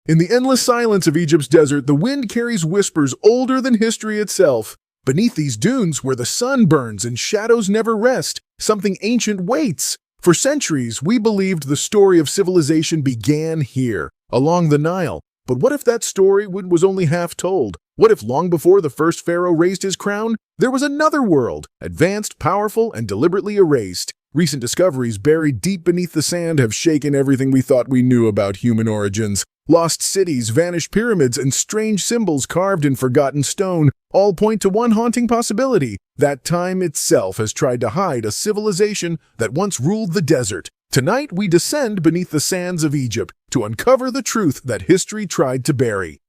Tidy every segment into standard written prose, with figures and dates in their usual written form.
In the endless silence of Egypt's desert, the wind carries whispers older than history itself. Beneath these dunes, where the sun burns and shadows never rest, something ancient waits. For centuries, we believed the story of civilization began here, along the Nile. But what if that story was only half told? What if long before the first pharaoh raised his crown, there was another world, advanced, powerful, and deliberately erased? Recent discoveries buried deep beneath the sand have shaken everything we thought we knew about human origins. Lost cities, vanished pyramids, and strange symbols carved in forgotten stone all point to one haunting possibility: that time itself has tried to hide a civilization that once ruled the desert. Tonight, we descend beneath the sands of Egypt to uncover the truth that history tried to bury.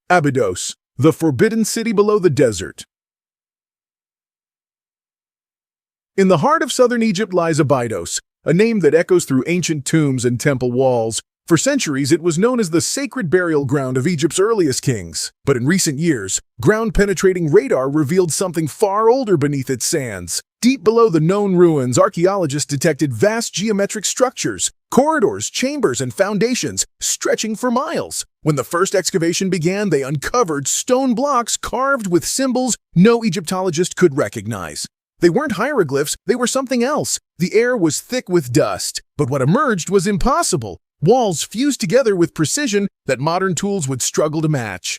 Abydos, the forbidden city below the desert. In the heart of southern Egypt lies Abydos, a name that echoes through ancient tombs and temple walls. For centuries, it was known as the sacred burial ground of Egypt's earliest kings. But in recent years, ground-penetrating radar revealed something far older beneath its sands. Deep below the known ruins, archaeologists detected vast geometric structures, corridors, chambers, and foundations stretching for miles. When the first excavation began, they uncovered stone blocks carved with symbols no Egyptologist could recognize. They weren't hieroglyphs, they were something else. The air was thick with dust, but what emerged was impossible. Walls fused together with precision that modern tools would struggle to match.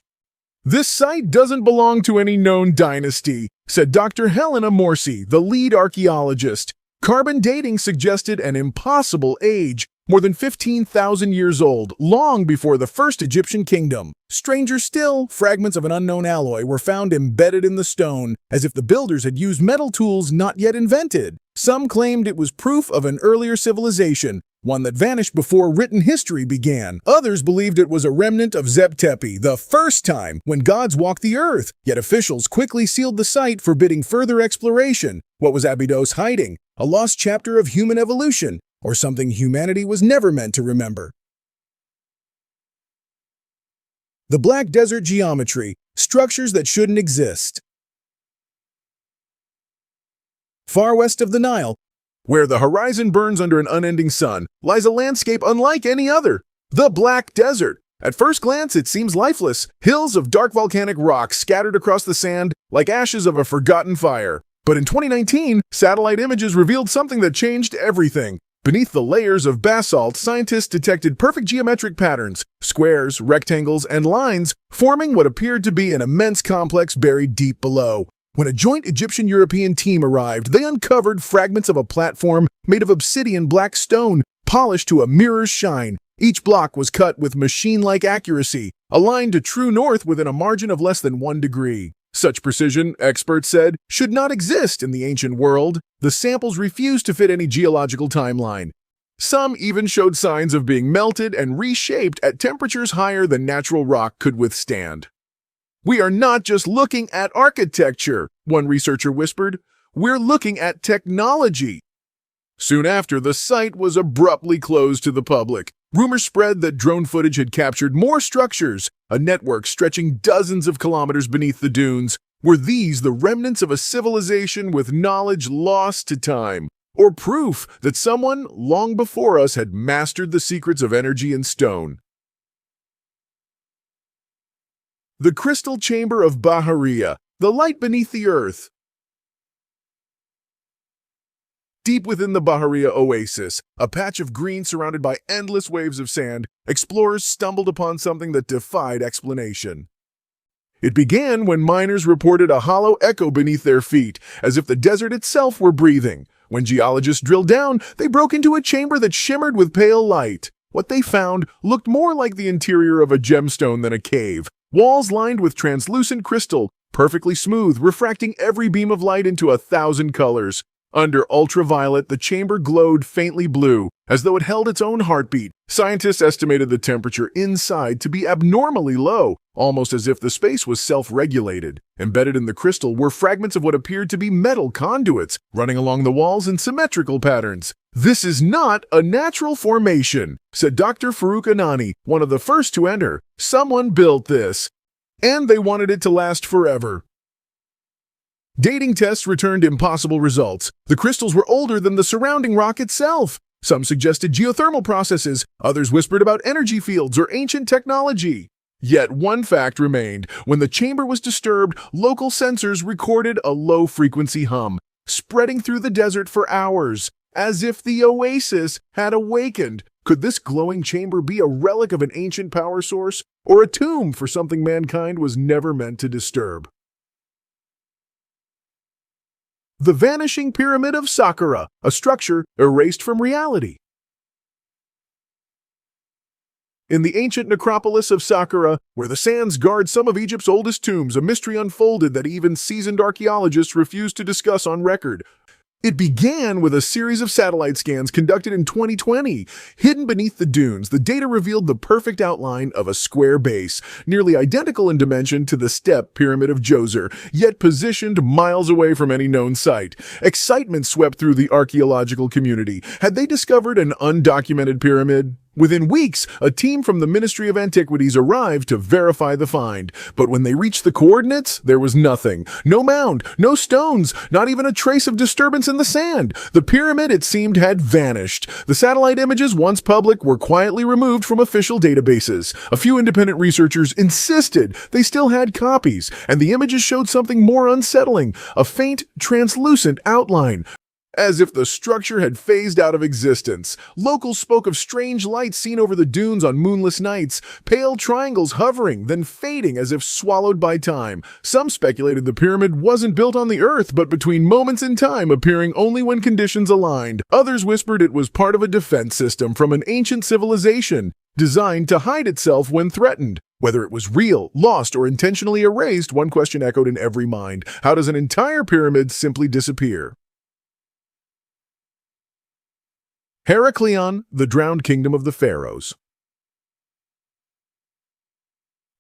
"This site doesn't belong to any known dynasty," said Dr. Helena Morsi, the lead archaeologist. Carbon dating suggested an impossible age, more than 15,000 years old, long before the first Egyptian kingdom. Stranger still, fragments of an unknown alloy were found embedded in the stone, as if the builders had used metal tools not yet invented. Some claimed it was proof of an earlier civilization, one that vanished before written history began. Others believed it was a remnant of Zep-Tepi, the first time when gods walked the earth. Yet officials quickly sealed the site, forbidding further exploration. What was Abydos hiding? A lost chapter of human evolution, or something humanity was never meant to remember? The Black Desert geometry, structures that shouldn't exist. Far west of the Nile, where the horizon burns under an unending sun, lies a landscape unlike any other: the Black Desert. At first glance, it seems lifeless, hills of dark volcanic rock scattered across the sand like ashes of a forgotten fire. But in 2019, satellite images revealed something that changed everything. Beneath the layers of basalt, scientists detected perfect geometric patterns, squares, rectangles, and lines, forming what appeared to be an immense complex buried deep below. When a joint Egyptian-European team arrived, they uncovered fragments of a platform made of obsidian black stone, polished to a mirror's shine. Each block was cut with machine-like accuracy, aligned to true north within a margin of less than 1 degree. Such precision, experts said, should not exist in the ancient world. The samples refused to fit any geological timeline. Some even showed signs of being melted and reshaped at temperatures higher than natural rock could withstand. "We are not just looking at architecture," one researcher whispered. "We're looking at technology." Soon after, the site was abruptly closed to the public. Rumors spread that drone footage had captured more structures, a network stretching dozens of kilometers beneath the dunes. Were these the remnants of a civilization with knowledge lost to time, or proof that someone long before us had mastered the secrets of energy and stone? The crystal chamber of Bahariya, the light beneath the earth. Deep within the Bahariya oasis, a patch of green surrounded by endless waves of sand, explorers stumbled upon something that defied explanation. It began when miners reported a hollow echo beneath their feet, as if the desert itself were breathing. When geologists drilled down, they broke into a chamber that shimmered with pale light. What they found looked more like the interior of a gemstone than a cave. Walls lined with translucent crystal, perfectly smooth, refracting every beam of light into 1,000 colors. Under ultraviolet, the chamber glowed faintly blue, as though it held its own heartbeat. Scientists estimated the temperature inside to be abnormally low, almost as if the space was self-regulated. Embedded in the crystal were fragments of what appeared to be metal conduits, running along the walls in symmetrical patterns. "This is not a natural formation," said Dr. Farouk Anani, one of the first to enter. "Someone built this, and they wanted it to last forever." Dating tests returned impossible results. The crystals were older than the surrounding rock itself. Some suggested geothermal processes, others whispered about energy fields or ancient technology. Yet one fact remained. When the chamber was disturbed, local sensors recorded a low-frequency hum, spreading through the desert for hours, as if the oasis had awakened. Could this glowing chamber be a relic of an ancient power source, or a tomb for something mankind was never meant to disturb? The Vanishing Pyramid of Saqqara, a structure erased from reality. In the ancient necropolis of Saqqara, where the sands guard some of Egypt's oldest tombs, a mystery unfolded that even seasoned archaeologists refuse to discuss on record. It began with a series of satellite scans conducted in 2020. Hidden beneath the dunes, the data revealed the perfect outline of a square base, nearly identical in dimension to the step pyramid of Djoser, yet positioned miles away from any known site. Excitement swept through the archaeological community. Had they discovered an undocumented pyramid? Within weeks, a team from the Ministry of Antiquities arrived to verify the find. But when they reached the coordinates, there was nothing. No mound, no stones, not even a trace of disturbance in the sand. The pyramid, it seemed, had vanished. The satellite images, once public, were quietly removed from official databases. A few independent researchers insisted they still had copies, and the images showed something more unsettling, a faint, translucent outline, as if the structure had phased out of existence. Locals spoke of strange lights seen over the dunes on moonless nights, pale triangles hovering, then fading as if swallowed by time. Some speculated the pyramid wasn't built on the earth, but between moments in time, appearing only when conditions aligned. Others whispered it was part of a defense system from an ancient civilization, designed to hide itself when threatened. Whether it was real, lost, or intentionally erased, one question echoed in every mind. How does an entire pyramid simply disappear? Heracleion, the drowned kingdom of the Pharaohs.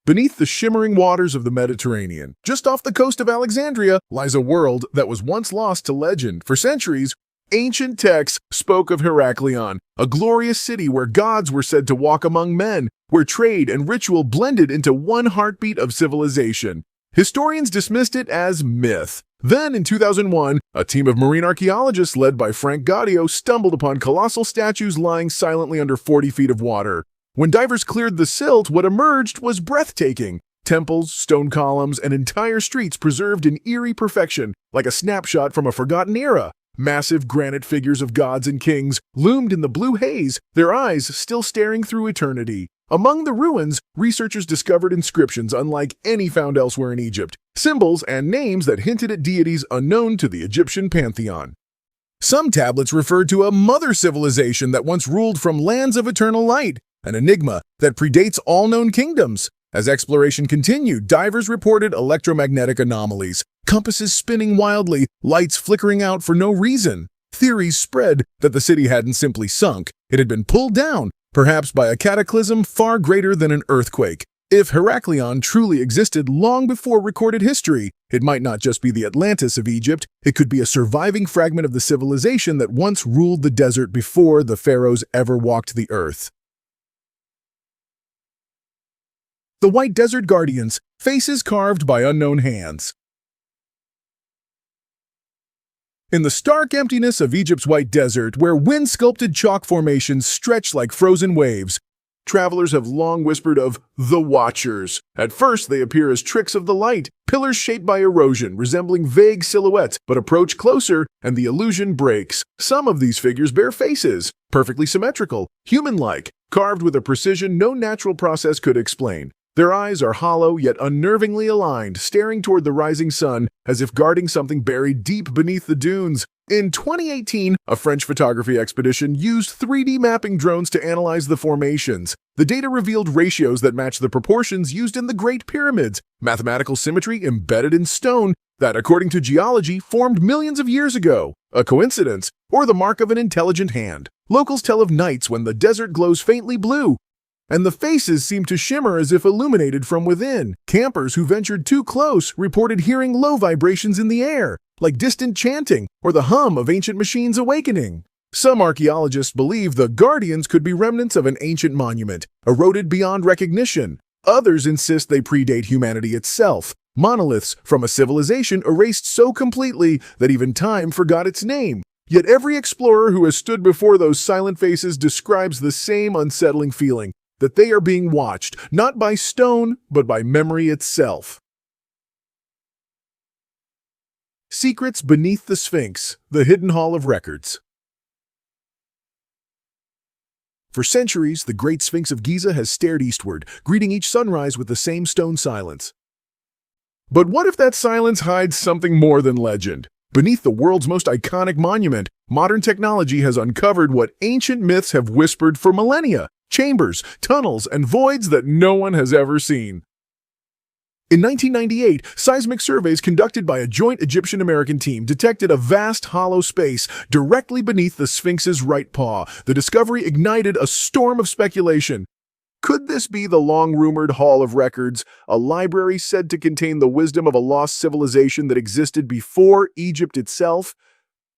Beneath the shimmering waters of the Mediterranean, just off the coast of Alexandria, lies a world that was once lost to legend. For centuries, ancient texts spoke of Heracleion, a glorious city where gods were said to walk among men, where trade and ritual blended into one heartbeat of civilization. Historians dismissed it as myth. Then, in 2001, a team of marine archaeologists led by Frank Gaudio stumbled upon colossal statues lying silently under 40 feet of water. When divers cleared the silt, what emerged was breathtaking. Temples, stone columns, and entire streets preserved in eerie perfection, like a snapshot from a forgotten era. Massive granite figures of gods and kings loomed in the blue haze, their eyes still staring through eternity. Among the ruins, researchers discovered inscriptions unlike any found elsewhere in Egypt, symbols and names that hinted at deities unknown to the Egyptian pantheon. Some tablets referred to a mother civilization that once ruled from lands of eternal light, an enigma that predates all known kingdoms. As exploration continued, divers reported electromagnetic anomalies, compasses spinning wildly, lights flickering out for no reason. Theories spread that the city hadn't simply sunk, it had been pulled down, perhaps by a cataclysm far greater than an earthquake. If Heracleion truly existed long before recorded history, it might not just be the Atlantis of Egypt, it could be a surviving fragment of the civilization that once ruled the desert before the pharaohs ever walked the earth. The White Desert Guardians, faces carved by unknown hands. In the stark emptiness of Egypt's White Desert, where wind-sculpted chalk formations stretch like frozen waves, travelers have long whispered of the Watchers. At first, they appear as tricks of the light, pillars shaped by erosion, resembling vague silhouettes, but approach closer, and the illusion breaks. Some of these figures bear faces, perfectly symmetrical, human-like, carved with a precision no natural process could explain. Their eyes are hollow yet unnervingly aligned, staring toward the rising sun as if guarding something buried deep beneath the dunes. In 2018, a French photography expedition used 3D mapping drones to analyze the formations. The data revealed ratios that match the proportions used in the Great Pyramids, mathematical symmetry embedded in stone that, according to geology, formed millions of years ago. A coincidence, or the mark of an intelligent hand? Locals tell of nights when the desert glows faintly blue, and the faces seem to shimmer as if illuminated from within. Campers who ventured too close reported hearing low vibrations in the air, like distant chanting or the hum of ancient machines awakening. Some archaeologists believe the guardians could be remnants of an ancient monument, eroded beyond recognition. Others insist they predate humanity itself, monoliths from a civilization erased so completely that even time forgot its name. Yet every explorer who has stood before those silent faces describes the same unsettling feeling, that they are being watched, not by stone, but by memory itself. Secrets beneath the Sphinx, the hidden hall of records. For centuries, the Great Sphinx of Giza has stared eastward, greeting each sunrise with the same stone silence. But what if that silence hides something more than legend? Beneath the world's most iconic monument, modern technology has uncovered what ancient myths have whispered for millennia: chambers, tunnels, and voids that no one has ever seen. In 1998, seismic surveys conducted by a joint Egyptian-American team detected a vast hollow space directly beneath the Sphinx's right paw. The discovery ignited a storm of speculation. Could this be the long-rumored Hall of Records, a library said to contain the wisdom of a lost civilization that existed before Egypt itself?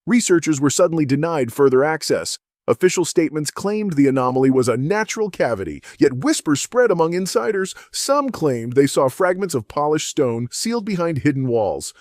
Researchers were suddenly denied further access. Official statements claimed the anomaly was a natural cavity, yet whispers spread among insiders. Some claimed they saw fragments of polished stone sealed behind hidden walls.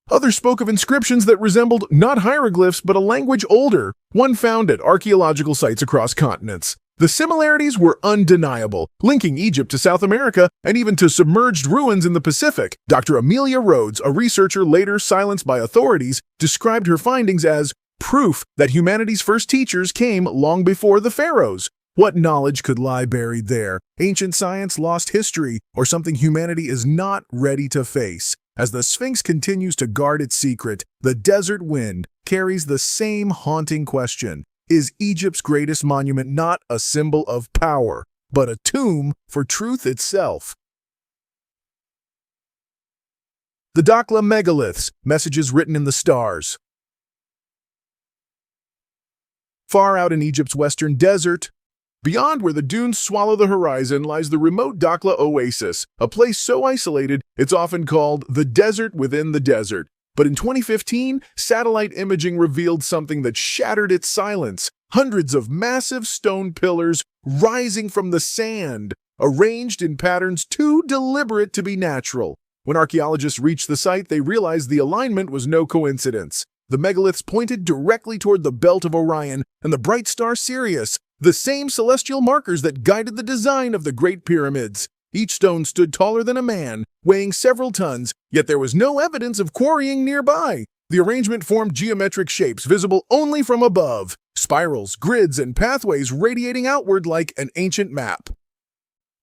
Others spoke of inscriptions that resembled not hieroglyphs but a language older, one found at archaeological sites across continents. The similarities were undeniable, linking Egypt to South America and even to submerged ruins in the Pacific. Dr. Amelia Rhodes, a researcher later silenced by authorities, described her findings as proof that humanity's first teachers came long before the Pharaohs. What knowledge could lie buried there? Ancient science, lost history, or something humanity is not ready to face? As the Sphinx continues to guard its secret, the desert wind carries the same haunting question. Is Egypt's greatest monument not a symbol of power, but a tomb for truth itself? The Dakhla megaliths, messages written in the stars. Far out in Egypt's western desert, beyond where the dunes swallow the horizon, lies the remote Dakhla oasis, a place so isolated it's often called the desert within the desert. But in 2015, satellite imaging revealed something that shattered its silence. Hundreds of massive stone pillars rising from the sand, arranged in patterns too deliberate to be natural. When archaeologists reached the site, they realized the alignment was no coincidence. The megaliths pointed directly toward the belt of Orion and the bright star Sirius, the same celestial markers that guided the design of the Great Pyramids. Each stone stood taller than a man, weighing several tons, yet there was no evidence of quarrying nearby. The arrangement formed geometric shapes visible only from above, spirals, grids, and pathways radiating outward like an ancient map.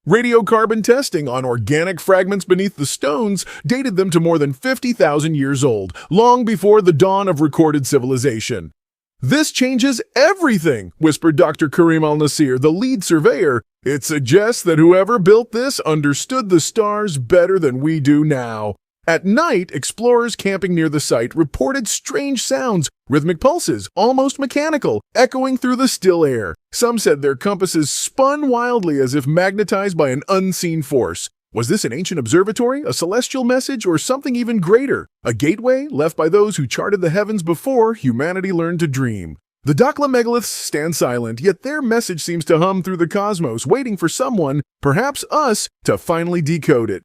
Radiocarbon testing on organic fragments beneath the stones dated them to more than 50,000 years old, long before the dawn of recorded civilization. "This changes everything," whispered Dr. Karim al-Nasir, the lead surveyor. "It suggests that whoever built this understood the stars better than we do now." At night, explorers camping near the site reported strange sounds, rhythmic pulses, almost mechanical, echoing through the still air. Some said their compasses spun wildly as if magnetized by an unseen force. Was this an ancient observatory, a celestial message, or something even greater? A gateway left by those who charted the heavens before humanity learned to dream. The Dakhla megaliths stand silent, yet their message seems to hum through the cosmos, waiting for someone, perhaps us, to finally decode it.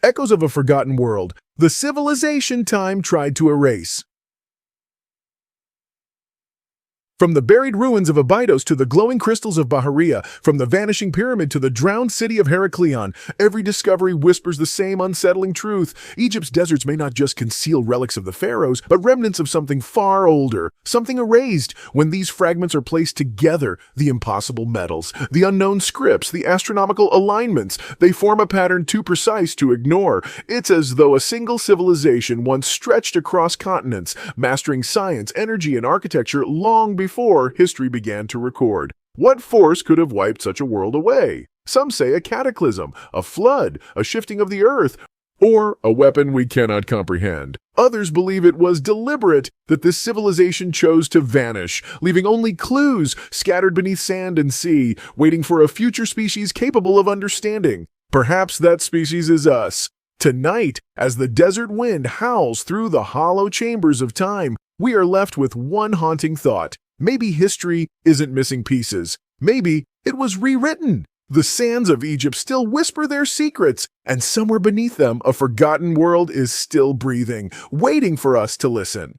Echoes of a forgotten world, the civilization time tried to erase. From the buried ruins of Abydos to the glowing crystals of Bahariya, from the vanishing pyramid to the drowned city of Heracleion, every discovery whispers the same unsettling truth. Egypt's deserts may not just conceal relics of the pharaohs, but remnants of something far older, something erased. When these fragments are placed together, the impossible metals, the unknown scripts, the astronomical alignments, they form a pattern too precise to ignore. It's as though a single civilization once stretched across continents, mastering science, energy, and architecture long before history began to record. What force could have wiped such a world away? Some say a cataclysm, a flood, a shifting of the earth, or a weapon we cannot comprehend. Others believe it was deliberate, that this civilization chose to vanish, leaving only clues scattered beneath sand and sea, waiting for a future species capable of understanding. Perhaps that species is us. Tonight, as the desert wind howls through the hollow chambers of time, we are left with one haunting thought. Maybe history isn't missing pieces. Maybe it was rewritten. The sands of Egypt still whisper their secrets, and somewhere beneath them, a forgotten world is still breathing, waiting for us to listen.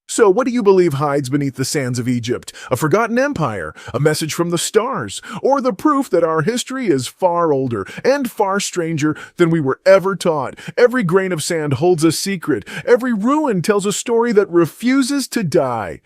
So, what do you believe hides beneath the sands of Egypt? A forgotten empire, a message from the stars, or the proof that our history is far older and far stranger than we were ever taught? Every grain of sand holds a secret. Every ruin tells a story that refuses to die.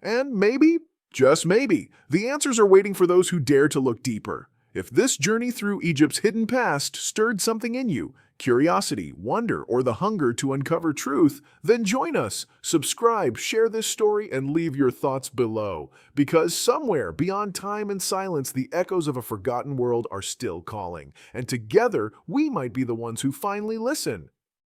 And maybe, just maybe, the answers are waiting for those who dare to look deeper. If this journey through Egypt's hidden past stirred something in you, curiosity, wonder, or the hunger to uncover truth, then join us. Subscribe, share this story, and leave your thoughts below. Because somewhere beyond time and silence, the echoes of a forgotten world are still calling. And together, we might be the ones who finally listen.